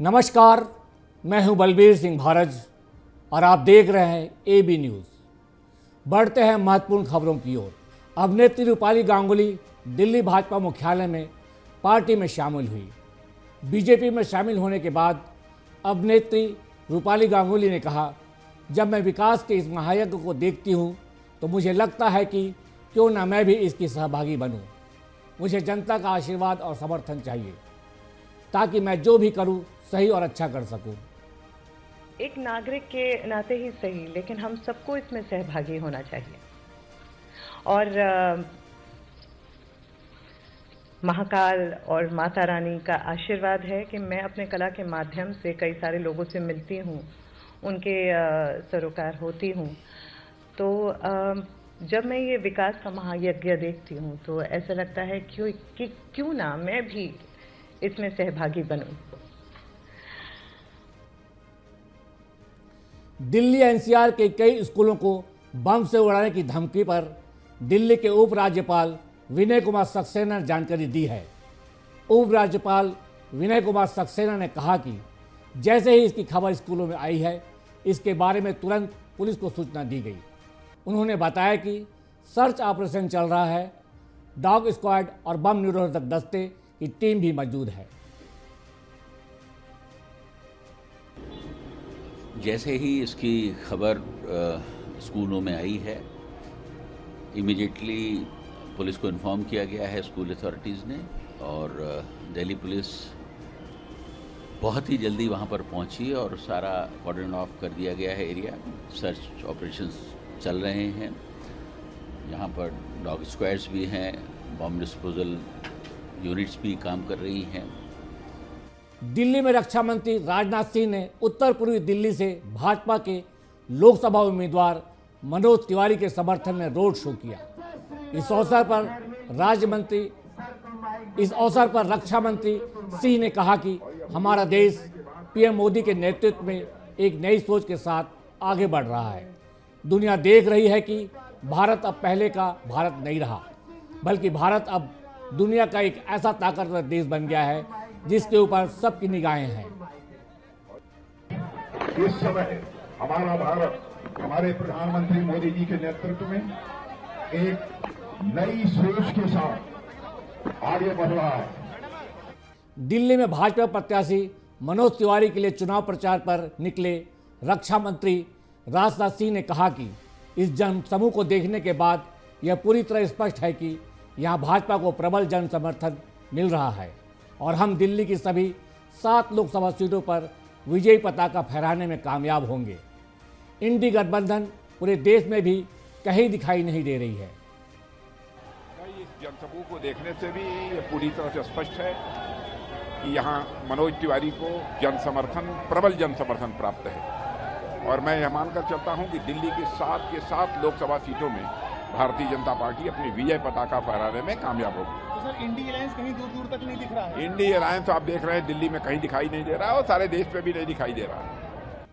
नमस्कार, मैं हूं बलबीर सिंह भारज और आप देख रहे हैं एबी न्यूज़। बढ़ते हैं महत्वपूर्ण खबरों की ओर। अभिनेत्री रूपाली गांगुली दिल्ली भाजपा मुख्यालय में पार्टी में शामिल हुई। बीजेपी में शामिल होने के बाद अभिनेत्री रूपाली गांगुली ने कहा, जब मैं विकास के इस महायज्ञ को देखती हूं तो मुझे लगता है कि क्यों ना मैं भी इसकी सहभागी बनूं। मुझे जनता का आशीर्वाद और समर्थन चाहिए ताकि मैं जो भी करूं सही और अच्छा कर सकूं। एक नागरिक के नाते ही सही, लेकिन हम सबको इसमें सहभागी होना चाहिए। और महाकाल और माता रानी का आशीर्वाद है कि मैं अपने कला के माध्यम से कई सारे लोगों से मिलती हूँ, उनके सरोकार होती हूँ। तो जब मैं ये विकास का महायज्ञ देखती हूँ तो ऐसा लगता है कि क्यों ना मैं भी इसमें सहभागी बनूं। दिल्ली एनसीआर के कई स्कूलों को बम से उड़ाने की धमकी पर दिल्ली के उपराज्यपाल विनय कुमार सक्सेना ने जानकारी दी है। उपराज्यपाल विनय कुमार सक्सेना ने कहा कि जैसे ही इसकी खबर स्कूलों में आई है, इसके बारे में तुरंत पुलिस को सूचना दी गई। उन्होंने बताया कि सर्च ऑपरेशन चल रहा है, डॉग स्क्वाड और बम निरोधक दस्ते की टीम भी मौजूद है। जैसे ही इसकी खबर स्कूलों में आई है, इमीडिएटली पुलिस को इन्फॉर्म किया गया है स्कूल अथॉरिटीज़ ने, और दिल्ली पुलिस बहुत ही जल्दी वहाँ पर पहुँची और सारा कॉर्डन ऑफ कर दिया गया है एरिया। सर्च ऑपरेशंस चल रहे हैं। यहाँ पर डॉग स्क्वाड्स भी हैं, बम डिस्पोजल यूनिट्स भी काम कर रही हैं। दिल्ली में रक्षा मंत्री राजनाथ सिंह ने उत्तर पूर्वी दिल्ली से भाजपा के लोकसभा उम्मीदवार मनोज तिवारी के समर्थन में रोड शो किया। इस अवसर पर रक्षा मंत्री सिंह ने कहा कि हमारा देश पीएम मोदी के नेतृत्व में एक नई सोच के साथ आगे बढ़ रहा है। दुनिया देख रही है कि भारत अब पहले का भारत नहीं रहा, बल्कि भारत अब दुनिया का एक ऐसा ताकतवर देश बन गया है जिसके ऊपर सबकी निगाहें हैं। इस समय हमारा भारत हमारे प्रधानमंत्री मोदी जी के नेतृत्व में एक नई सोच के साथ आगे बढ़ रहा है। दिल्ली में भाजपा प्रत्याशी मनोज तिवारी के लिए चुनाव प्रचार पर निकले रक्षा मंत्री राजनाथ सिंह ने कहा कि इस जनसमूह को देखने के बाद यह पूरी तरह स्पष्ट है कि यहाँ भाजपा को प्रबल जन समर्थन मिल रहा है और हम दिल्ली की सभी 7 लोकसभा सीटों पर विजयी पताका फहराने में कामयाब होंगे। इंडी गठबंधन पूरे देश में भी कहीं दिखाई नहीं दे रही है। इस जनसमूह को देखने से भी ये पूरी तरह से स्पष्ट है कि यहाँ मनोज तिवारी को प्रबल जन समर्थन प्राप्त है। और मैं यह मानकर चलता हूँ कि दिल्ली की 7 के 7 लोकसभा सीटों में भारतीय जनता पार्टी अपनी विजय पताका फहराने में कामयाब होगी। तो सर, इंडी अलायंस कहीं दूर दूर तक नहीं दिख रहा है। इंडी अलायंस आप देख रहे हैं दिल्ली में कहीं दिखाई नहीं दे रहा है और सारे देश में भी नहीं दिखाई दे रहा है।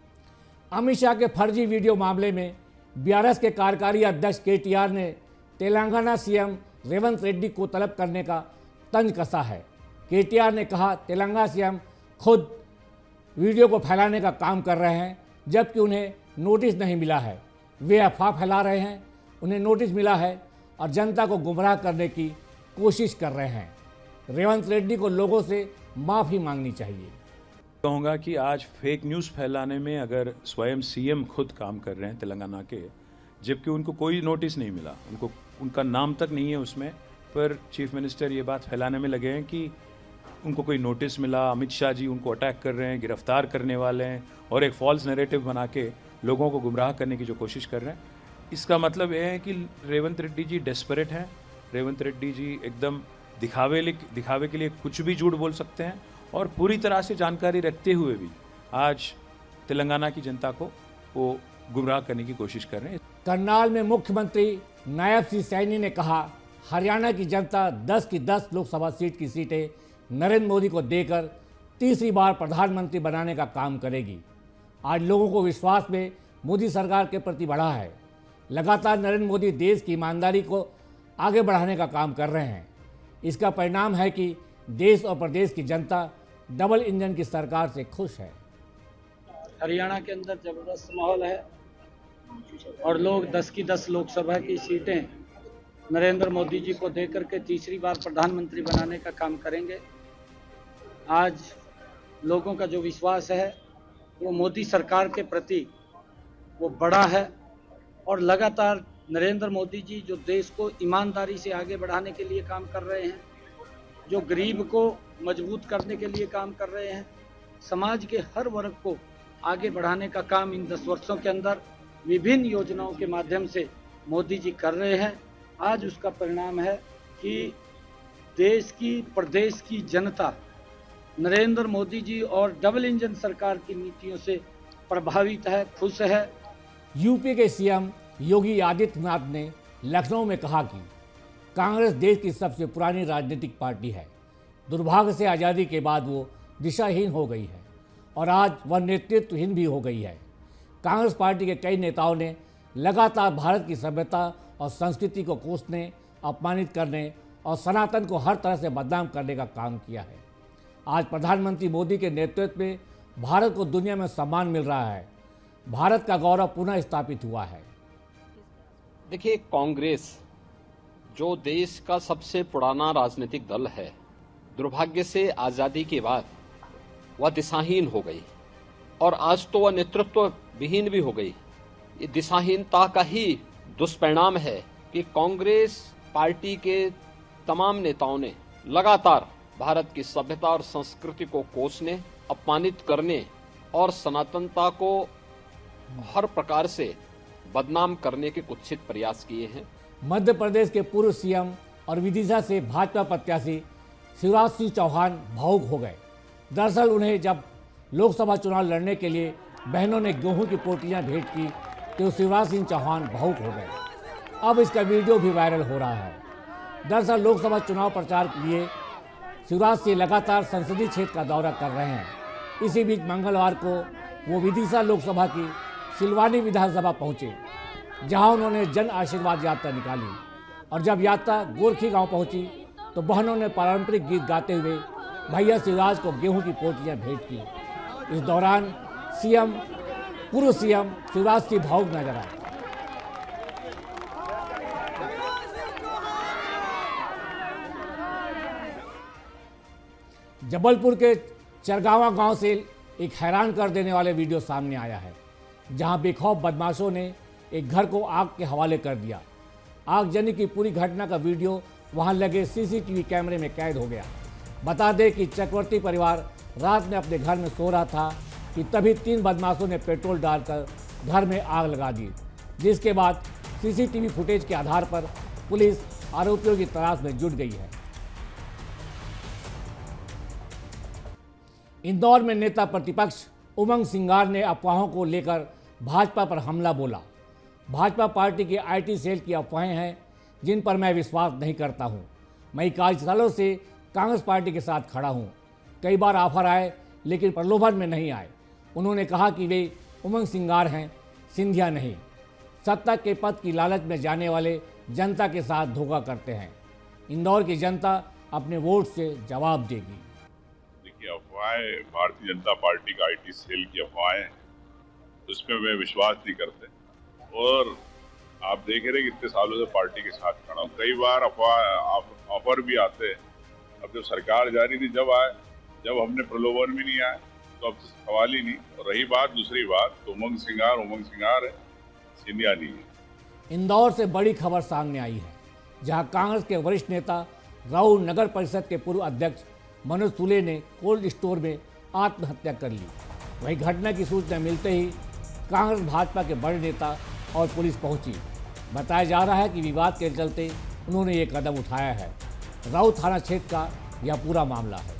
अमित शाह के फर्जी वीडियो मामले में बीआरएस के कार्यकारी अध्यक्ष केटीआर ने तेलंगाना सीएम रेवंत रेड्डी को तलब करने का तंज कसा है। केटीआर ने कहा, तेलंगाना सीएम खुद वीडियो को फैलाने का काम कर रहे हैं जबकि उन्हें नोटिस नहीं मिला है। वे अफवाह फैला रहे हैं, उन्हें नोटिस मिला है और जनता को गुमराह करने की कोशिश कर रहे हैं। रेवंत रेड्डी को लोगों से माफ़ी मांगनी चाहिए। कहूँगा कि आज फेक न्यूज़ फैलाने में अगर स्वयं सीएम खुद काम कर रहे हैं तेलंगाना के, जबकि उनको कोई नोटिस नहीं मिला, उनका नाम तक नहीं है उसमें, पर चीफ मिनिस्टर ये बात फैलाने में लगे हैं कि उनको कोई नोटिस मिला, अमित शाह जी उनको अटैक कर रहे हैं, गिरफ्तार करने वाले हैं, और एक फॉल्स नैरेटिव बना के लोगों को गुमराह करने की जो कोशिश कर रहे हैं। इसका मतलब यह है कि रेवंत रेड्डी जी डेस्परेट हैं। रेवंत रेड्डी जी एकदम दिखावे के लिए कुछ भी झूठ बोल सकते हैं और पूरी तरह से जानकारी रखते हुए भी आज तेलंगाना की जनता को वो गुमराह करने की कोशिश कर रहे हैं। करनाल में मुख्यमंत्री नायब सिंह सैनी ने कहा, हरियाणा की जनता 10 की 10 लोकसभा सीट की सीटें नरेंद्र मोदी को देकर तीसरी बार प्रधानमंत्री बनाने का काम करेगी। आज लोगों को विश्वास में मोदी सरकार के प्रति बढ़ा है। लगातार नरेंद्र मोदी देश की ईमानदारी को आगे बढ़ाने का काम कर रहे हैं। इसका परिणाम है कि देश और प्रदेश की जनता डबल इंजन की सरकार से खुश है। हरियाणा के अंदर जबरदस्त माहौल है और लोग 10 की 10 लोकसभा की सीटें नरेंद्र मोदी जी को देकर के तीसरी बार प्रधानमंत्री बनाने का काम करेंगे। आज लोगों का जो विश्वास है वो मोदी सरकार के प्रति वो बड़ा है और लगातार नरेंद्र मोदी जी जो देश को ईमानदारी से आगे बढ़ाने के लिए काम कर रहे हैं, जो गरीब को मजबूत करने के लिए काम कर रहे हैं, समाज के हर वर्ग को आगे बढ़ाने का काम इन 10 वर्षों के अंदर विभिन्न योजनाओं के माध्यम से मोदी जी कर रहे हैं। आज उसका परिणाम है कि देश की प्रदेश की जनता नरेंद्र मोदी जी और डबल इंजन सरकार की नीतियों से प्रभावित है, खुश है। यूपी के सीएम योगी आदित्यनाथ ने लखनऊ में कहा कि कांग्रेस देश की सबसे पुरानी राजनीतिक पार्टी है। दुर्भाग्य से आज़ादी के बाद वो दिशाहीन हो गई है और आज वह नेतृत्वहीन भी हो गई है। कांग्रेस पार्टी के कई नेताओं ने लगातार भारत की सभ्यता और संस्कृति को कोसने, अपमानित करने और सनातन को हर तरह से बदनाम करने का काम किया है। आज प्रधानमंत्री मोदी के नेतृत्व में भारत को दुनिया में सम्मान मिल रहा है। भारत का गौरव पुनः स्थापित हुआ है। देखिए, कांग्रेस जो देश का सबसे पुराना राजनीतिक दल है, दुर्भाग्य से आज़ादी के बाद वह दिशाहीन हो गई और आज तो वह नेतृत्व विहीन भी हो गई। ये दिशाहीनता का ही दुष्परिणाम है कि कांग्रेस पार्टी के तमाम नेताओं ने लगातार भारत की सभ्यता और संस्कृति को कोसने, अपमानित करने और सनातनता को हर प्रकार से बदनाम करने के कुत्सित प्रयास किए हैं। मध्य प्रदेश के पूर्व सीएम और विदिशा से भाजपा प्रत्याशी शिवराज सिंह चौहान भावुक हो गए। दरअसल उन्हें जब लोकसभा चुनाव लड़ने के लिए बहनों ने गेहूं की पोटलियां भेंट की तो शिवराज सिंह चौहान भावुक हो गए। अब इसका वीडियो भी वायरल हो रहा है। दरअसल लोकसभा चुनाव प्रचार के लिए शिवराज सिंह लगातार संसदीय क्षेत्र का दौरा कर रहे हैं। इसी बीच मंगलवार को वो विदिशा लोकसभा की सिलवानी विधानसभा पहुंचे, जहां उन्होंने जन आशीर्वाद यात्रा निकाली और जब यात्रा गोरखी गांव पहुंची तो बहनों ने पारंपरिक गीत गाते हुए भैया शिवराज को गेहूं की पोटलियां भेंट की। इस दौरान पूर्व सीएम शिवराज सिंह भावुक नजर आए। जबलपुर के चरगावा गांव से एक हैरान कर देने वाले वीडियो सामने आया है, जहां बेखौफ बदमाशों ने एक घर को आग के हवाले कर दिया। आगजनी की पूरी घटना का वीडियो वहां लगे सीसीटीवी कैमरे में कैद हो गया। बता दें कि चक्रवर्ती परिवार रात में अपने घर में सो रहा था कि तभी 3 बदमाशों ने पेट्रोल डालकर घर में आग लगा दी, जिसके बाद सीसीटीवी फुटेज के आधार पर पुलिस आरोपियों की तलाश में जुट गई है। इंदौर में नेता प्रतिपक्ष उमंग सिंगार ने अफवाहों को लेकर भाजपा पर हमला बोला। भाजपा पार्टी की आईटी सेल की अफवाहें हैं जिन पर मैं विश्वास नहीं करता हूं। मैं कई सालों से कांग्रेस पार्टी के साथ खड़ा हूं। कई बार ऑफर आए लेकिन प्रलोभन में नहीं आए। उन्होंने कहा कि वे उमंग सिंगार हैं, सिंधिया नहीं। सत्ता के पद की लालच में जाने वाले जनता के साथ धोखा करते हैं। इंदौर की जनता अपने वोट से जवाब देगी। देखिए, अफवाहें भारतीय जनता पार्टी का आईटी सेल की अफवाहें हैं, उसमें वे विश्वास नहीं करते। और आप देख रहे हैं कितने सालों से पार्टी के साथ खड़ा हूँ। कई बार ऑफर भी आते हैं। अब जब सरकार जा रही थी जब हमने प्रलोभन भी नहीं आया तो अब सवाल ही नहीं। और रही बात दूसरी बात तो उमंग सिंगार है, सिंधिया नहीं है। इंदौर से बड़ी खबर सामने आई है, जहां कांग्रेस के वरिष्ठ नेता राउर नगर परिषद के पूर्व अध्यक्ष मनोज सुले ने कोल्ड स्टोर में आत्महत्या कर ली। वही घटना की सूचना मिलते ही कांग्रेस भाजपा के बड़े नेता और पुलिस पहुंची। बताया जा रहा है कि विवाद के चलते उन्होंने ये कदम उठाया है। राउर थाना क्षेत्र का यह पूरा मामला है।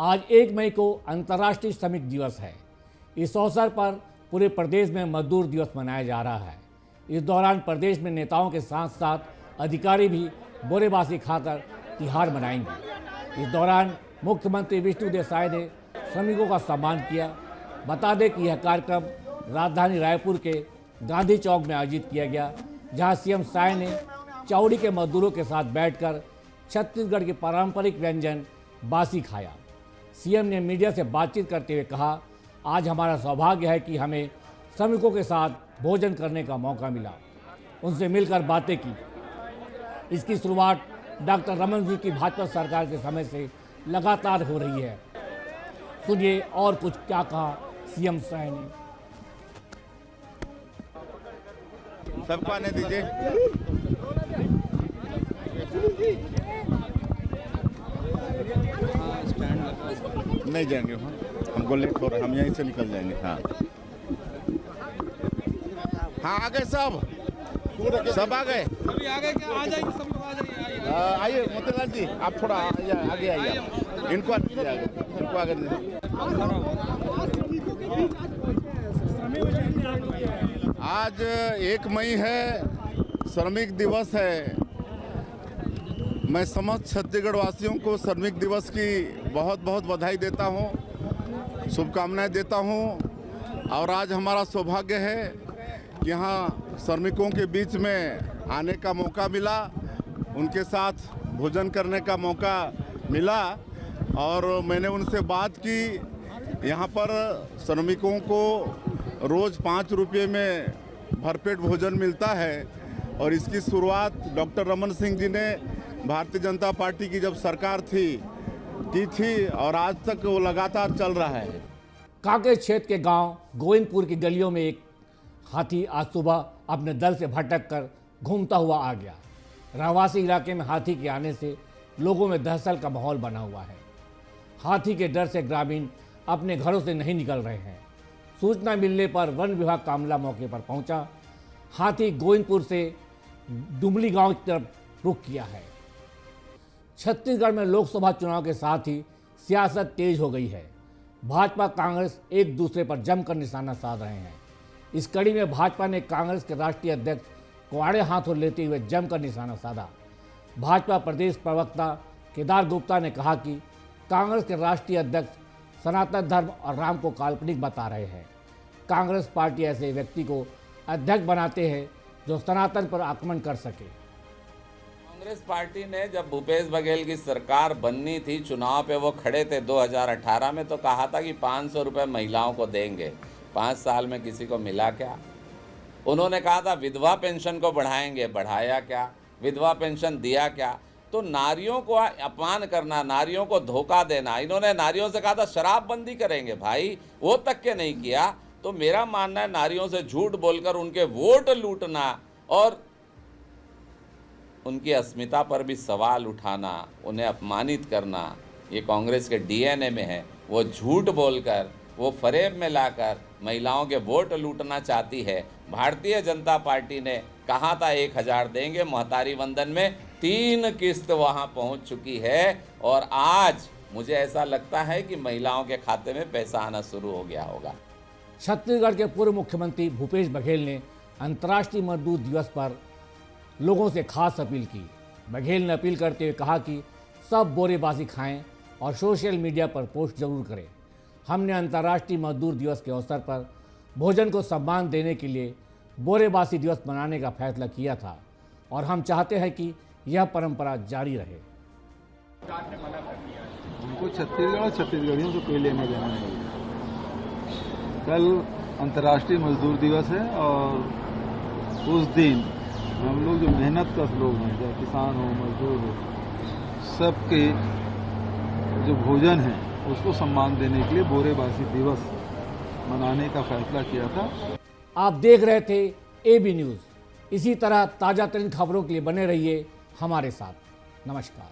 आज 1 मई को अंतर्राष्ट्रीय श्रमिक दिवस है। इस अवसर पर पूरे प्रदेश में मजदूर दिवस मनाया जा रहा है। इस दौरान प्रदेश में नेताओं के साथ साथ अधिकारी भी बोरेबासी खाकर तिहार मनाएंगे। इस दौरान मुख्यमंत्री विष्णु देसाई ने श्रमिकों का सम्मान किया। बता दें कि यह कार्यक्रम राजधानी रायपुर के गांधी चौक में आयोजित किया गया, जहां सीएम साय ने चौड़ी के मजदूरों के साथ बैठकर छत्तीसगढ़ के पारंपरिक व्यंजन बासी खाया। सीएम ने मीडिया से बातचीत करते हुए कहा, आज हमारा सौभाग्य है कि हमें श्रमिकों के साथ भोजन करने का मौका मिला, उनसे मिलकर बातें की। इसकी शुरुआत डॉक्टर रमन जी की भाजपा सरकार के समय से लगातार हो रही है। सुनिए और कुछ क्या कहा सीएम साहब ने। सबको आने दीजिए। नहीं जाएंगे वहाँ, हमको लेट हो रहा है, हम यहीं से निकल जाएंगे। हाँ हाँ आ गए सब आ गए। अभी आ गए क्या? आ जाएंगे सब लोग, आ जाइए। आइए मोतीलाल जी, आप थोड़ा आगे आइए। इनको आगे आज 1 मई है, श्रमिक दिवस है। मैं समस्त छत्तीसगढ़ वासियों को श्रमिक दिवस की बहुत बहुत बधाई देता हूं, शुभकामनाएं देता हूं। और आज हमारा सौभाग्य है कि यहाँ श्रमिकों के बीच में आने का मौका मिला, उनके साथ भोजन करने का मौका मिला। और मैंने उनसे बात की। यहाँ पर श्रमिकों को रोज़ 5 रुपये में भरपेट भोजन मिलता है। और इसकी शुरुआत डॉक्टर रमन सिंह जी ने भारतीय जनता पार्टी की जब सरकार की थी और आज तक वो लगातार चल रहा है। कांकेर क्षेत्र के गांव गोविंदपुर की गलियों में एक हाथी आज सुबह अपने दल से भटक कर घूमता हुआ आ गया। रहवासी इलाके में हाथी के आने से लोगों में दहशत का माहौल बना हुआ है। हाथी के डर से ग्रामीण अपने घरों से नहीं निकल रहे हैं। सूचना मिलने पर वन विभाग का अमला मौके पर पहुंचा। हाथी गोविंदपुर से डुमली गांव की तरफ रुख किया है। छत्तीसगढ़ में लोकसभा चुनाव के साथ ही सियासत तेज हो गई है। भाजपा कांग्रेस एक दूसरे पर जमकर निशाना साध रहे हैं। इस कड़ी में भाजपा ने कांग्रेस के राष्ट्रीय अध्यक्ष को आड़े हाथों लेते हुए जमकर निशाना साधा। भाजपा प्रदेश प्रवक्ता केदार गुप्ता ने कहा कि कांग्रेस के राष्ट्रीय अध्यक्ष सनातन धर्म और राम को काल्पनिक बता रहे हैं। कांग्रेस पार्टी ऐसे व्यक्ति को अध्यक्ष बनाते हैं जो सनातन पर आक्रमण कर सके। कांग्रेस पार्टी ने जब भूपेश बघेल की सरकार बननी थी, चुनाव पे वो खड़े थे 2018 में, तो कहा था कि 500 रुपये महिलाओं को देंगे। 5 साल में किसी को मिला क्या? उन्होंने कहा था विधवा पेंशन को बढ़ाएंगे, बढ़ाया क्या? विधवा पेंशन दिया क्या? तो नारियों को अपमान करना, नारियों को धोखा देना। इन्होंने नारियों से कहा था शराबबंदी करेंगे, भाई वो तक के नहीं किया। तो मेरा मानना है नारियों से झूठ बोलकर उनके वोट लूटना और उनकी अस्मिता पर भी सवाल उठाना, उन्हें अपमानित करना, ये कांग्रेस के डीएनए में है। वो झूठ बोलकर, वो फरेब में लाकर महिलाओं के वोट लूटना चाहती है। भारतीय जनता पार्टी ने कहा था 1000 देंगे, महतारी वंदन में 3 किस्त वहां पहुंच चुकी है। और आज मुझे ऐसा लगता है कि महिलाओं के खाते में पैसा आना शुरू हो गया होगा। छत्तीसगढ़ के पूर्व मुख्यमंत्री भूपेश बघेल ने अंतर्राष्ट्रीय मजदूर दिवस पर लोगों से खास अपील की। बघेल ने अपील करते हुए कहा कि सब बोरेबासी खाएं और सोशल मीडिया पर पोस्ट जरूर करें। हमने अंतर्राष्ट्रीय मजदूर दिवस के अवसर पर भोजन को सम्मान देने के लिए बोरेबासी दिवस मनाने का फैसला किया था और हम चाहते हैं कि यह परंपरा जारी रहे। उनको छत्तीसगढ़ और छत्तीसगढ़ियों से कोई लेना देना नहीं। कल अंतर्राष्ट्रीय मजदूर दिवस है और उस दिन हम लोग जो मेहनत कश लोग हैं, चाहे किसान हो, मजदूर हो, सबके जो भोजन है उसको सम्मान देने के लिए बोरेबासी दिवस मनाने का फैसला किया था। आप देख रहे थे एबी न्यूज़। इसी तरह ताज़ा तरीन खबरों के लिए बने रहिए हमारे साथ। नमस्कार।